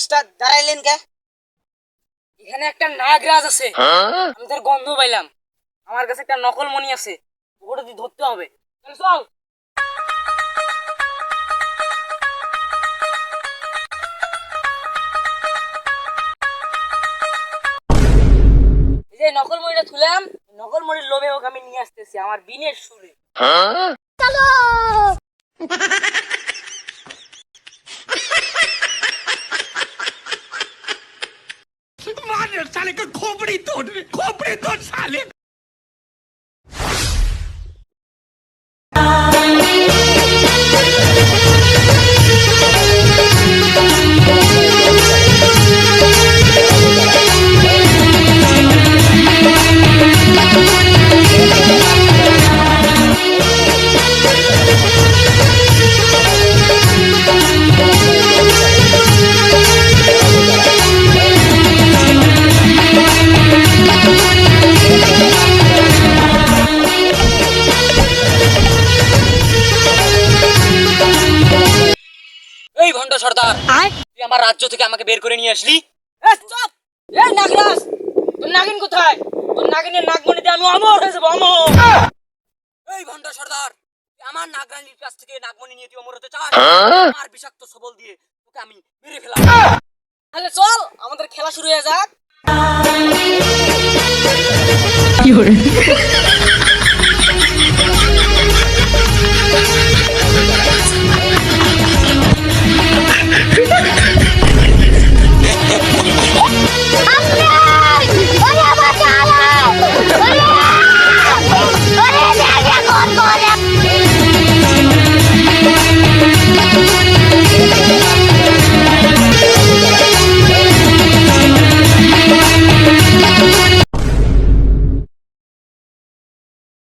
Master দাঁড়াইলেন কে? এখানে একটা নাগরাজ আছে, আমি তার গন্ধ পাইলাম। আমার কাছে একটা নকল মণি আছে, ওটা দিয়ে ধরতে হবে। তাহলে চল। এই যে নকল মণিটা তুলাম, নকল মণির লোভে ওকে আমি নিয়ে আসতেছি আমার বিনের সুরে। साले का खोपड़ी तोड़ साले। এই ভণ্ড সর্দার, তুই আমার রাজ্য থেকে আমাকে বের করে নিয়ে আসলি। চুপ! এই নাগরাজ, তোর নাগিন কোথায়? তোর নাগিনের নাগমণি দিয়ে আমি অমর হয়ে যাবো, অমর। এই ভণ্ড সর্দার, তুই আমার নাগরানীর কাছ থেকে নাগমণি নিয়ে তুই অমর হতে চাস? আমার বিষাক্ত সবল দিয়ে তোকে আমি মেরে ফেলাম। তাহলে চল, আমাদের খেলা শুরু হয়ে যাক।